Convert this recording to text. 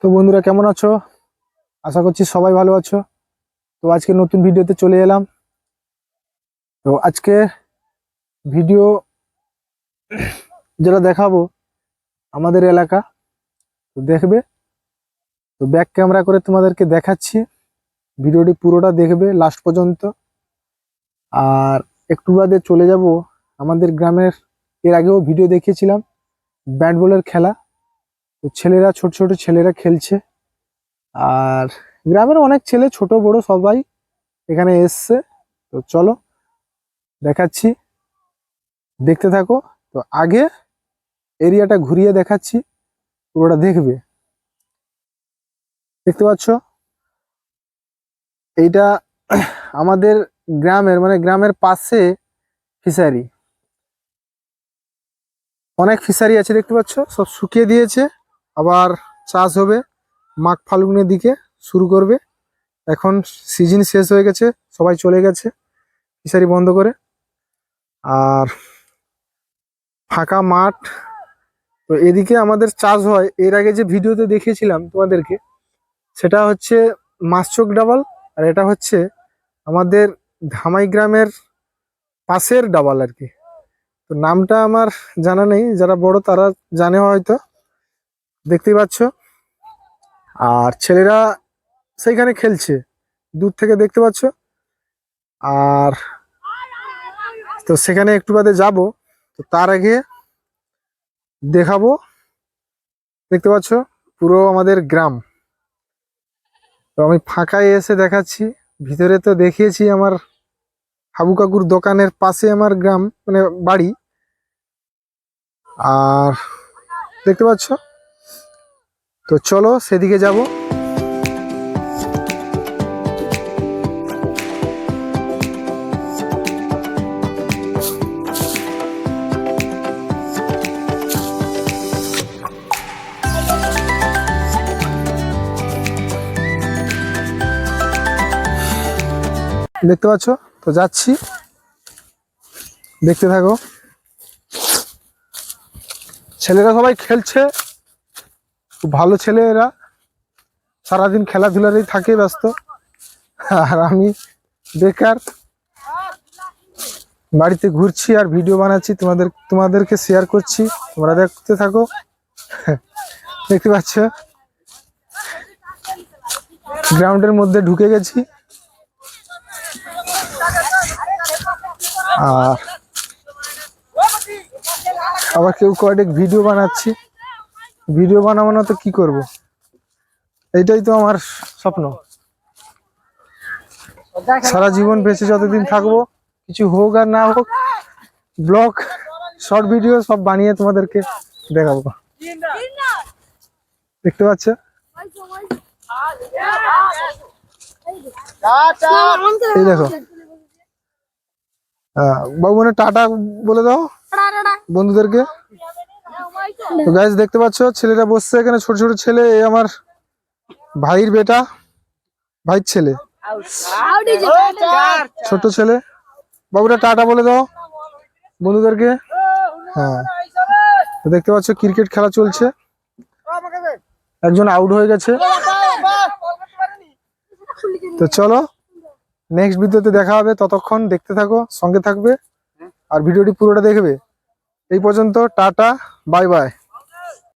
তো বন্ধুরা কেমন আছো? আশা করছি সবাই ভালো আছো। তো আজকে নতুন ভিডিওতে চলে এলাম। তো আজকে ভিডিও যেটা দেখাবো আমাদের এলাকা, তো দেখবে। তো ব্যাক ক্যামেরা করে তোমাদেরকে দেখাচ্ছি, ভিডিওটি পুরোটা দেখবে লাস্ট পর্যন্ত। আর একটু বাদে চলে যাব আমাদের গ্রামের, এর আগেও ভিডিও দেখিয়েছিলাম ব্যাট বলের খেলা। তো ছেলেরা, ছোট ছোট ছেলেরা খেলছে। আর গ্রামের অনেক ছেলে ছোট বড় সবাই এখানে এসছে। তো চলো দেখাচ্ছি, দেখতে থাকো। তো আগে এরিয়াটা ঘুরিয়ে দেখাচ্ছি, পুরোটা দেখবে। দেখতে পাচ্ছ এইটা আমাদের গ্রামের, মানে গ্রামের পাশে ফিশারি, অনেক ফিশারি আছে দেখতে পাচ্ছ, সব শুকিয়ে দিয়েছে। আবার চাষ হবে মাঘ ফাল্গুনের দিকে শুরু করবে। এখন সিজন শেষ হয়ে গেছে, সবাই চলে গেছে ফিশারি বন্ধ করে। আর ফাঁকা মাঠ। তো এদিকে আমাদের চাষ হয়, এর আগে যে ভিডিওতে দেখিয়েছিলাম তোমাদেরকে, সেটা হচ্ছে মাছচোক ডাবল। আর এটা হচ্ছে আমাদের ধামাই গ্রামের পাশের ডাবল আর কি। তো নামটা আমার জানা নেই, যারা বড় তারা জানে হয়তো। দেখতেই পাচ্ছ, আর ছেলেরা সেইখানে খেলছে, দূর থেকে দেখতে পাচ্ছ। আর তো সেখানে একটু বাদে যাব। তো তার আগে দেখাবো, দেখতে পাচ্ছ পুরো আমাদের গ্রাম। তো আমি ফাঁকায় এসে দেখাচ্ছি। ভিতরে তো দেখিয়েছি আমার হাবু কাকুর দোকানের পাশে আমার গ্রাম, মানে বাড়ি। আর দেখতে পাচ্ছ, তো চলো সেদিকে যাব। দেখতে পাচ্ছ, তো যাচ্ছি, দেখতে থাকো। ছেলেরা সবাই খেলছে, খুব ভালো ছেলে এরা, সারাদিন খেলাধুলারই থাকে ব্যস্ত। আর আমি বেকার বাড়িতে ঘুরছি আর ভিডিও বানাচ্ছি, তোমাদেরকে শেয়ার করছি, তোমরা দেখতে থাকো। দেখতে পাচ্ছ গ্রাউন্ডের মধ্যে ঢুকে গেছি। আর আবার কেউ কয়েক ভিডিও বানাচ্ছি। ভিডিও বানাবো না তো কি করব, এইটাই তো আমার স্বপ্ন। সারা জীবন বেঁচে যতদিন থাকবো, কিছু হোক আর না হোক, ব্লগ শর্ট ভিডিও সব বানিয়ে তোমাদেরকে দেখাবো। দেখতে পাচ্ছ, এই দেখো। বাবু মানে টাটা বলে দাও বন্ধুদেরকে। তো গাইস দেখতে পাচ্ছ ছেলেরা বসছে এখানে, ছোট ছোট ছেলে। এই আমার ভাইয়ের বেটা, ভাইয়ের ছেলে, ছোট ছেলে। বাবুরা টাটা বলে দাও বন্ধুদেরকে। হ্যাঁ, তো দেখতে পাচ্ছ ক্রিকেট খেলা চলছে, একজন আউট হয়ে গেছে। তো চলো নেক্সট ভিডিওতে দেখা হবে, ততক্ষণ দেখতে থাকো, সঙ্গে থাকবে আর ভিডিওটি পুরোটা দেখবে। এই পর্যন্ত টাটা, বাই বাই।